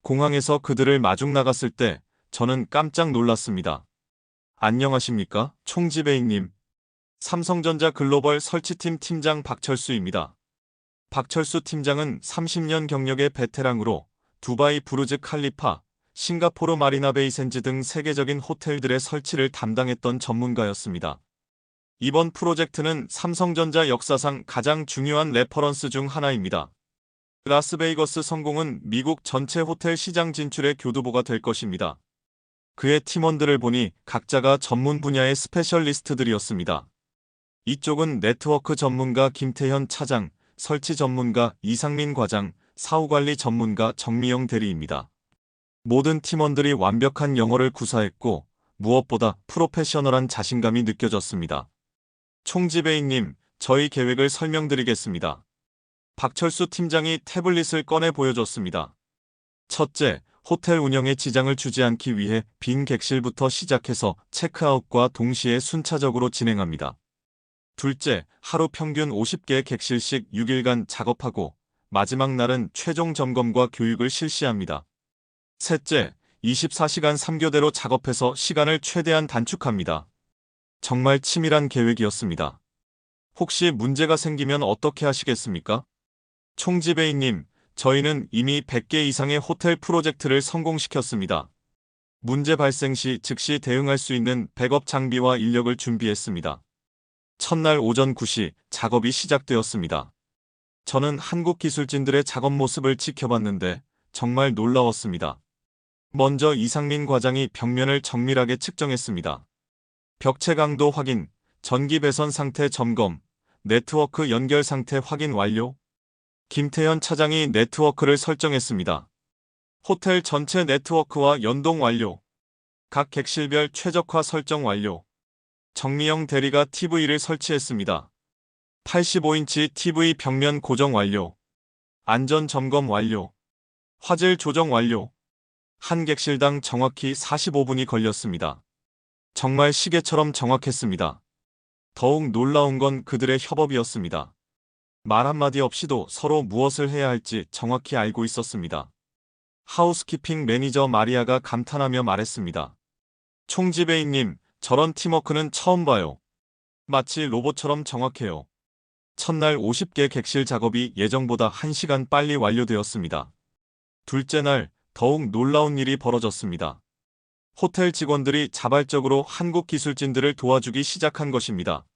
공항에서 그들을 마중 나갔을 때 저는 깜짝 놀랐습니다. 안녕하십니까, 총지배인님. 삼성전자 글로벌 설치팀 팀장 박철수입니다. 박철수 팀장은 30년 경력의 베테랑으로 두바이 부르즈 칼리파, 싱가포르 마리나 베이 샌즈 등 세계적인 호텔들의 설치를 담당했던 전문가였습니다. 이번 프로젝트는 삼성전자 역사상 가장 중요한 레퍼런스 중 하나입니다. 라스베이거스 성공은 미국 전체 호텔 시장 진출의 교두보가 될 것입니다. 그의 팀원들을 보니 각자가 전문 분야의 스페셜리스트들이었습니다. 이쪽은 네트워크 전문가 김태현 차장, 설치 전문가 이상민 과장, 사후관리 전문가 정미영 대리입니다. 모든 팀원들이 완벽한 영어를 구사했고 무엇보다 프로페셔널한 자신감이 느껴졌습니다. 총지배인님, 저희 계획을 설명드리겠습니다. 박철수 팀장이 태블릿을 꺼내 보여줬습니다. 첫째, 호텔 운영에 지장을 주지 않기 위해 빈 객실부터 시작해서 체크아웃과 동시에 순차적으로 진행합니다. 둘째, 하루 평균 50개의 객실씩 6일간 작업하고 마지막 날은 최종 점검과 교육을 실시합니다. 셋째, 24시간 3교대로 작업해서 시간을 최대한 단축합니다. 정말 치밀한 계획이었습니다. 혹시 문제가 생기면 어떻게 하시겠습니까? 총지배인님, 저희는 이미 100개 이상의 호텔 프로젝트를 성공시켰습니다. 문제 발생 시 즉시 대응할 수 있는 백업 장비와 인력을 준비했습니다. 첫날 오전 9시 작업이 시작되었습니다. 저는 한국 기술진들의 작업 모습을 지켜봤는데 정말 놀라웠습니다. 먼저 이상민 과장이 벽면을 정밀하게 측정했습니다. 벽체 강도 확인, 전기 배선 상태 점검, 네트워크 연결 상태 확인 완료. 김태현 차장이 네트워크를 설정했습니다. 호텔 전체 네트워크와 연동 완료. 각 객실별 최적화 설정 완료. 정미영 대리가 TV를 설치했습니다. 85인치 TV 벽면 고정 완료. 안전 점검 완료. 화질 조정 완료. 한 객실당 정확히 45분이 걸렸습니다. 정말 시계처럼 정확했습니다. 더욱 놀라운 건 그들의 협업이었습니다. 말 한마디 없이도 서로 무엇을 해야 할지 정확히 알고 있었습니다. 하우스키핑 매니저 마리아가 감탄하며 말했습니다. 총지배인님, 저런 팀워크는 처음 봐요. 마치 로봇처럼 정확해요. 첫날 50개 객실 작업이 예정보다 1시간 빨리 완료되었습니다. 둘째 날 더욱 놀라운 일이 벌어졌습니다. 호텔 직원들이 자발적으로 한국 기술진들을 도와주기 시작한 것입니다.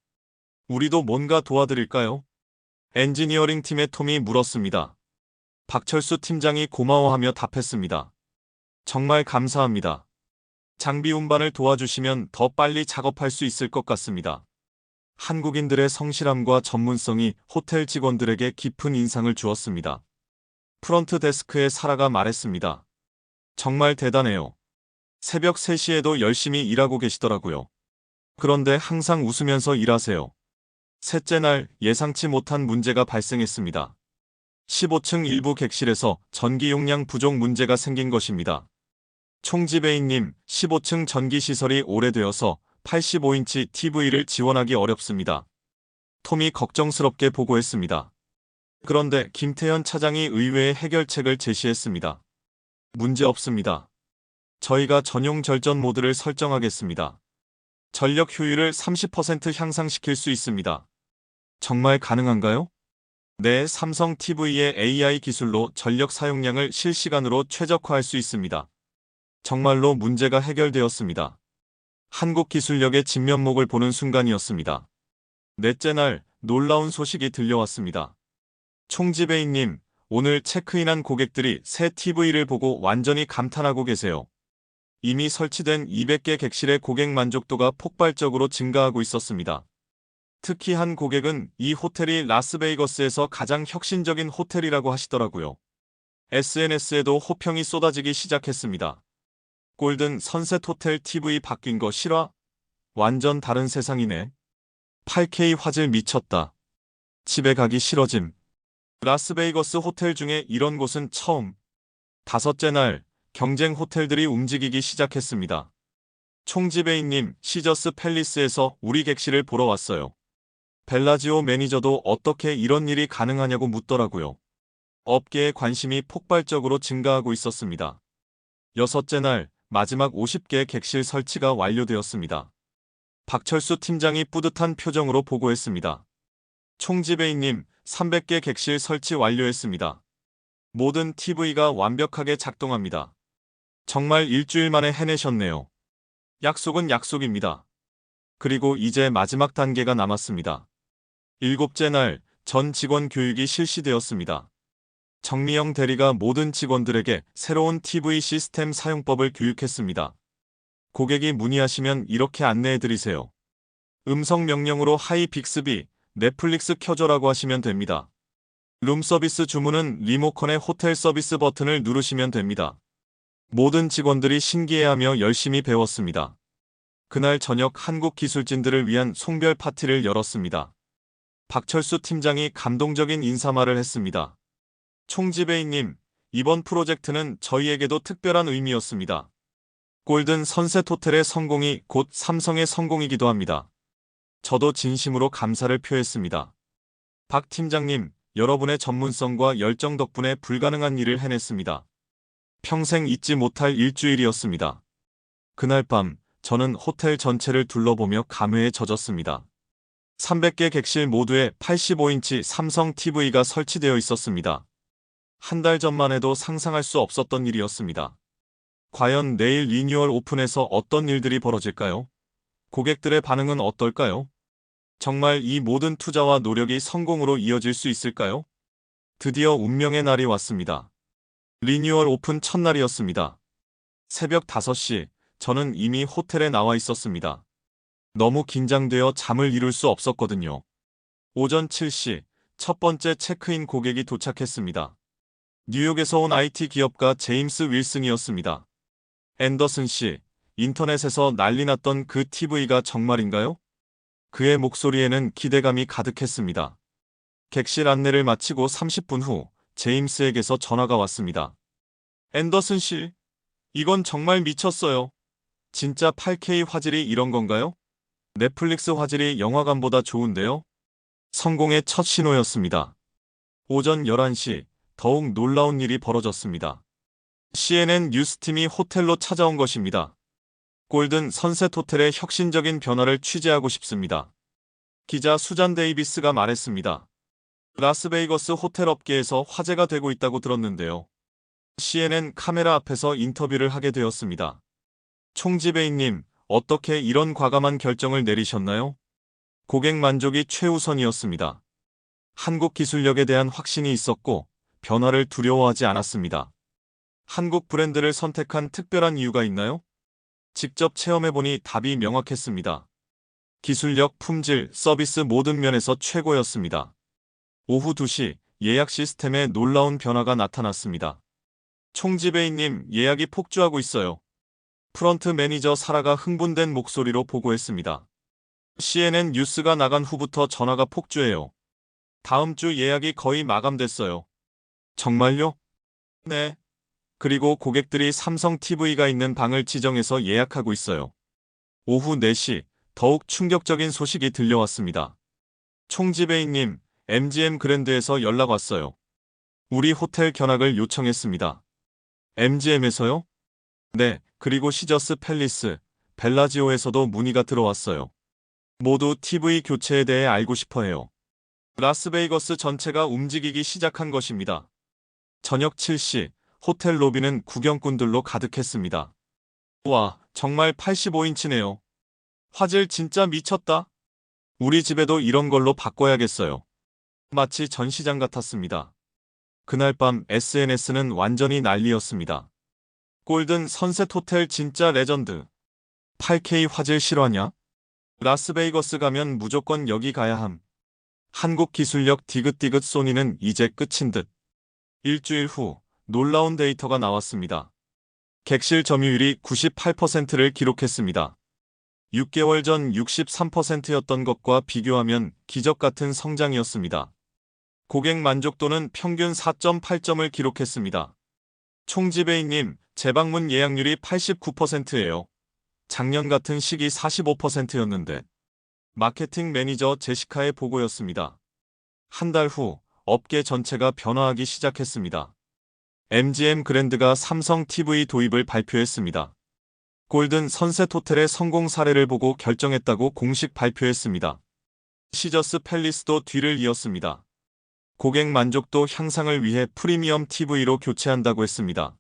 우리도 뭔가 도와드릴까요? 엔지니어링 팀의 톰이 물었습니다. 박철수 팀장이 고마워하며 답했습니다. 정말 감사합니다. 장비 운반을 도와주시면 더 빨리 작업할 수 있을 것 같습니다. 한국인들의 성실함과 전문성이 호텔 직원들에게 깊은 인상을 주었습니다. 프런트 데스크의 사라가 말했습니다. 정말 대단해요. 새벽 3시에도 열심히 일하고 계시더라고요. 그런데 항상 웃으면서 일하세요. 셋째 날 예상치 못한 문제가 발생했습니다. 15층 일부 객실에서 전기 용량 부족 문제가 생긴 것입니다. 총지배인님, 15층 전기 시설이 오래되어서 85인치 TV를 지원하기 어렵습니다. 톰이 걱정스럽게 보고했습니다. 그런데 김태현 차장이 의외의 해결책을 제시했습니다. 문제 없습니다. 저희가 전용 절전 모드를 설정하겠습니다. 전력 효율을 30% 향상시킬 수 있습니다. 정말 가능한가요? 네, 삼성 TV의 AI 기술로 전력 사용량을 실시간으로 최적화할 수 있습니다. 정말로 문제가 해결되었습니다. 한국 기술력의 진면목을 보는 순간이었습니다. 넷째 날 놀라운 소식이 들려왔습니다. 총지배인님, 오늘 체크인한 고객들이 새 TV를 보고 완전히 감탄하고 계세요. 이미 설치된 200개 객실의 고객 만족도가 폭발적으로 증가하고 있었습니다. 특히 한 고객은 이 호텔이 라스베이거스에서 가장 혁신적인 호텔이라고 하시더라고요. SNS에도 호평이 쏟아지기 시작했습니다. 골든 선셋 호텔 TV 바뀐 거 실화? 완전 다른 세상이네. 8K 화질 미쳤다. 집에 가기 싫어짐. 라스베이거스 호텔 중에 이런 곳은 처음. 다섯째 날 경쟁 호텔들이 움직이기 시작했습니다. 총지배인님, 시저스 팰리스에서 우리 객실을 보러 왔어요. 벨라지오 매니저도 어떻게 이런 일이 가능하냐고 묻더라고요. 업계의 관심이 폭발적으로 증가하고 있었습니다. 여섯째 날 마지막 50개 객실 설치가 완료되었습니다. 박철수 팀장이 뿌듯한 표정으로 보고했습니다. 총지배인님, 300개 객실 설치 완료했습니다. 모든 TV가 완벽하게 작동합니다. 정말 일주일 만에 해내셨네요. 약속은 약속입니다. 그리고 이제 마지막 단계가 남았습니다. 7째 날 전 직원 교육이 실시되었습니다. 정미영 대리가 모든 직원들에게 새로운 TV 시스템 사용법을 교육했습니다. 고객이 문의하시면 이렇게 안내해드리세요. 음성 명령으로 하이 빅스비, 넷플릭스 켜줘라고 하시면 됩니다. 룸서비스 주문은 리모컨의 호텔 서비스 버튼을 누르시면 됩니다. 모든 직원들이 신기해하며 열심히 배웠습니다. 그날 저녁 한국 기술진들을 위한 송별 파티를 열었습니다. 박철수 팀장이 감동적인 인사말을 했습니다. 총지배인님, 이번 프로젝트는 저희에게도 특별한 의미였습니다. 골든 선셋 호텔의 성공이 곧 삼성의 성공이기도 합니다. 저도 진심으로 감사를 표했습니다. 박 팀장님, 여러분의 전문성과 열정 덕분에 불가능한 일을 해냈습니다. 평생 잊지 못할 일주일이었습니다. 그날 밤, 저는 호텔 전체를 둘러보며 감회에 젖었습니다. 300개 객실 모두에 85인치 삼성 TV가 설치되어 있었습니다. 한 달 전만 해도 상상할 수 없었던 일이었습니다. 과연 내일 리뉴얼 오픈에서 어떤 일들이 벌어질까요? 고객들의 반응은 어떨까요? 정말 이 모든 투자와 노력이 성공으로 이어질 수 있을까요? 드디어 운명의 날이 왔습니다. 리뉴얼 오픈 첫날이었습니다. 새벽 5시, 저는 이미 호텔에 나와 있었습니다. 너무 긴장되어 잠을 이룰 수 없었거든요. 오전 7시, 첫 번째 체크인 고객이 도착했습니다. 뉴욕에서 온 IT 기업가 제임스 윌슨이었습니다. 앤더슨 씨, 인터넷에서 난리 났던 그 TV가 정말인가요? 그의 목소리에는 기대감이 가득했습니다. 객실 안내를 마치고 30분 후 제임스에게서 전화가 왔습니다. 앤더슨 씨, 이건 정말 미쳤어요. 진짜 8K 화질이 이런 건가요? 넷플릭스 화질이 영화관보다 좋은데요? 성공의 첫 신호였습니다. 오전 11시, 더욱 놀라운 일이 벌어졌습니다. CNN 뉴스팀이 호텔로 찾아온 것입니다. 골든 선셋 호텔의 혁신적인 변화를 취재하고 싶습니다. 기자 수잔 데이비스가 말했습니다. 라스베이거스 호텔 업계에서 화제가 되고 있다고 들었는데요. CNN 카메라 앞에서 인터뷰를 하게 되었습니다. 총지배인님, 어떻게 이런 과감한 결정을 내리셨나요? 고객 만족이 최우선이었습니다. 한국 기술력에 대한 확신이 있었고 변화를 두려워하지 않았습니다. 한국 브랜드를 선택한 특별한 이유가 있나요? 직접 체험해보니 답이 명확했습니다. 기술력, 품질, 서비스 모든 면에서 최고였습니다. 오후 2시 예약 시스템에 놀라운 변화가 나타났습니다. 총지배인님, 예약이 폭주하고 있어요. 프런트 매니저 사라가 흥분된 목소리로 보고했습니다. CNN 뉴스가 나간 후부터 전화가 폭주해요. 다음 주 예약이 거의 마감됐어요. 정말요? 네. 그리고 고객들이 삼성 TV가 있는 방을 지정해서 예약하고 있어요. 오후 4시, 더욱 충격적인 소식이 들려왔습니다. 총지배인님, MGM 그랜드에서 연락 왔어요. 우리 호텔 견학을 요청했습니다. MGM에서요? 네, 그리고 시저스 팰리스, 벨라지오에서도 문의가 들어왔어요. 모두 TV 교체에 대해 알고 싶어 해요. 라스베이거스 전체가 움직이기 시작한 것입니다. 저녁 7시, 호텔 로비는 구경꾼들로 가득했습니다. 와, 정말 85인치네요. 화질 진짜 미쳤다. 우리 집에도 이런 걸로 바꿔야겠어요. 마치 전시장 같았습니다. 그날 밤 SNS는 완전히 난리였습니다. 골든 선셋 호텔 진짜 레전드. 8K 화질 실화냐? 라스베이거스 가면 무조건 여기 가야 함. 한국 기술력 디귿디귿 소니는 이제 끝인 듯. 일주일 후 놀라운 데이터가 나왔습니다. 객실 점유율이 98%를 기록했습니다. 6개월 전 63%였던 것과 비교하면 기적 같은 성장이었습니다. 고객 만족도는 평균 4.8점을 기록했습니다. 총지배인님, 재방문 예약률이 89%예요. 작년 같은 시기 45%였는데. 마케팅 매니저 제시카의 보고였습니다. 한 달 후 업계 전체가 변화하기 시작했습니다. MGM 그랜드가 삼성 TV 도입을 발표했습니다. 골든 선셋 호텔의 성공 사례를 보고 결정했다고 공식 발표했습니다. 시저스 팰리스도 뒤를 이었습니다. 고객 만족도 향상을 위해 프리미엄 TV로 교체한다고 했습니다.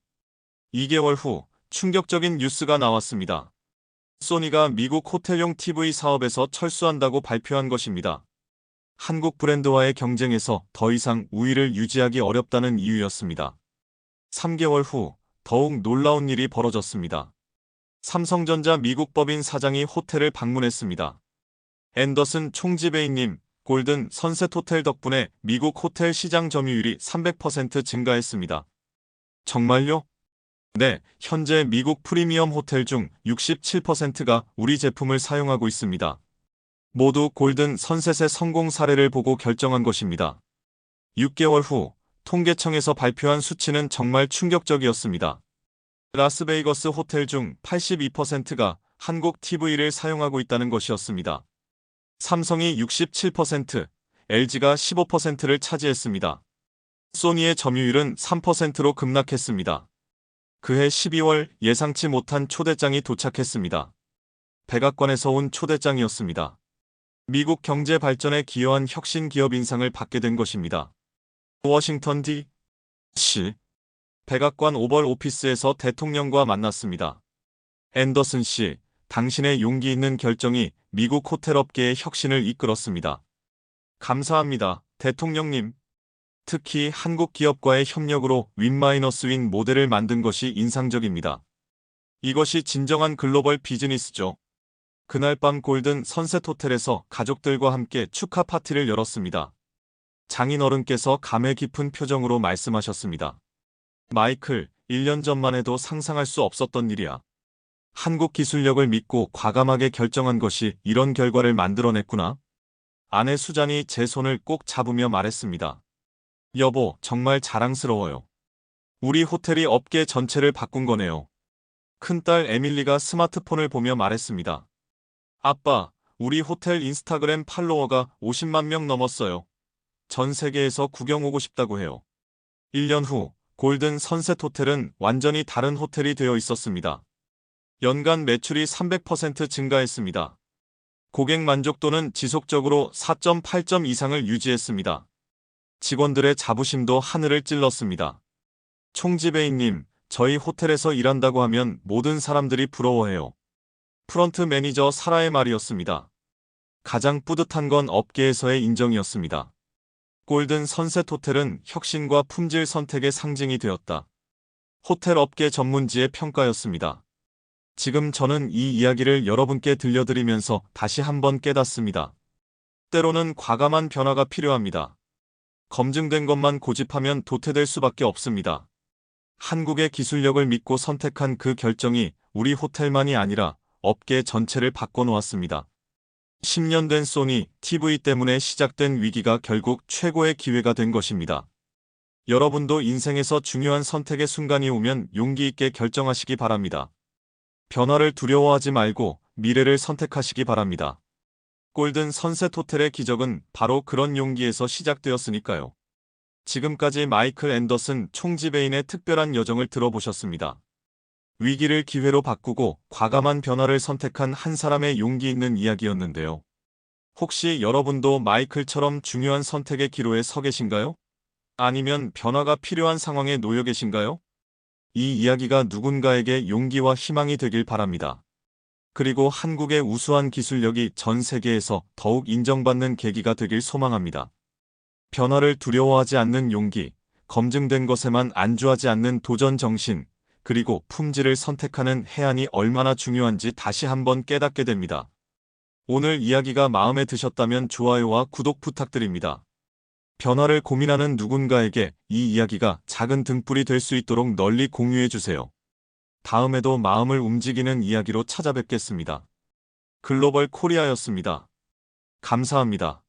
2개월 후 충격적인 뉴스가 나왔습니다. 소니가 미국 호텔용 TV 사업에서 철수한다고 발표한 것입니다. 한국 브랜드와의 경쟁에서 더 이상 우위를 유지하기 어렵다는 이유였습니다. 3개월 후 더욱 놀라운 일이 벌어졌습니다. 삼성전자 미국 법인 사장이 호텔을 방문했습니다. 앤더슨 총지배인님, 골든 선셋 호텔 덕분에 미국 호텔 시장 점유율이 300% 증가했습니다. 정말요? 네, 현재 미국 프리미엄 호텔 중 67%가 우리 제품을 사용하고 있습니다. 모두 골든 선셋의 성공 사례를 보고 결정한 것입니다. 6개월 후 통계청에서 발표한 수치는 정말 충격적이었습니다. 라스베이거스 호텔 중 82%가 한국 TV를 사용하고 있다는 것이었습니다. 삼성이 67%, LG가 15%를 차지했습니다. 소니의 점유율은 3%로 급락했습니다. 그해 12월 예상치 못한 초대장이 도착했습니다. 백악관에서 온 초대장이었습니다. 미국 경제 발전에 기여한 혁신 기업 인상을 받게 된 것입니다. 워싱턴 D.C. 백악관 오벌 오피스에서 대통령과 만났습니다. 앤더슨 씨, 당신의 용기 있는 결정이 미국 호텔 업계의 혁신을 이끌었습니다. 감사합니다, 대통령님. 특히 한국 기업과의 협력으로 윈 모델을 만든 것이 인상적입니다. 이것이 진정한 글로벌 비즈니스죠. 그날 밤 골든 선셋 호텔에서 가족들과 함께 축하 파티를 열었습니다. 장인어른께서 감회 깊은 표정으로 말씀하셨습니다. 마이클, 1년 전만 해도 상상할 수 없었던 일이야. 한국 기술력을 믿고 과감하게 결정한 것이 이런 결과를 만들어냈구나. 아내 수잔이 제 손을 꼭 잡으며 말했습니다. 여보, 정말 자랑스러워요. 우리 호텔이 업계 전체를 바꾼 거네요. 큰딸 에밀리가 스마트폰을 보며 말했습니다. 아빠, 우리 호텔 인스타그램 팔로워가 50만 명 넘었어요. 전 세계에서 구경 오고 싶다고 해요. 1년 후 골든 선셋 호텔은 완전히 다른 호텔이 되어 있었습니다. 연간 매출이 300% 증가했습니다. 고객 만족도는 지속적으로 4.8점 이상을 유지했습니다. 직원들의 자부심도 하늘을 찔렀습니다. 총지배인님, 저희 호텔에서 일한다고 하면 모든 사람들이 부러워해요. 프런트 매니저 사라의 말이었습니다. 가장 뿌듯한 건 업계에서의 인정이었습니다. 골든 선셋 호텔은 혁신과 품질 선택의 상징이 되었다. 호텔 업계 전문지의 평가였습니다. 지금 저는 이 이야기를 여러분께 들려드리면서 다시 한번 깨닫습니다. 때로는 과감한 변화가 필요합니다. 검증된 것만 고집하면 도태될 수밖에 없습니다. 한국의 기술력을 믿고 선택한 그 결정이 우리 호텔만이 아니라 업계 전체를 바꿔놓았습니다. 10년 된 소니 TV 때문에 시작된 위기가 결국 최고의 기회가 된 것입니다. 여러분도 인생에서 중요한 선택의 순간이 오면 용기 있게 결정하시기 바랍니다. 변화를 두려워하지 말고 미래를 선택하시기 바랍니다. 골든 선셋 호텔의 기적은 바로 그런 용기에서 시작되었으니까요. 지금까지 마이클 앤더슨 총지배인의 특별한 여정을 들어보셨습니다. 위기를 기회로 바꾸고 과감한 변화를 선택한 한 사람의 용기 있는 이야기였는데요. 혹시 여러분도 마이클처럼 중요한 선택의 기로에 서 계신가요? 아니면 변화가 필요한 상황에 놓여 계신가요? 이 이야기가 누군가에게 용기와 희망이 되길 바랍니다. 그리고 한국의 우수한 기술력이 전 세계에서 더욱 인정받는 계기가 되길 소망합니다. 변화를 두려워하지 않는 용기, 검증된 것에만 안주하지 않는 도전 정신, 그리고 품질을 선택하는 해안이 얼마나 중요한지 다시 한번 깨닫게 됩니다. 오늘 이야기가 마음에 드셨다면 좋아요와 구독 부탁드립니다. 변화를 고민하는 누군가에게 이 이야기가 작은 등불이 될 수 있도록 널리 공유해주세요. 다음에도 마음을 움직이는 이야기로 찾아뵙겠습니다. 글로벌 코리아였습니다. 감사합니다.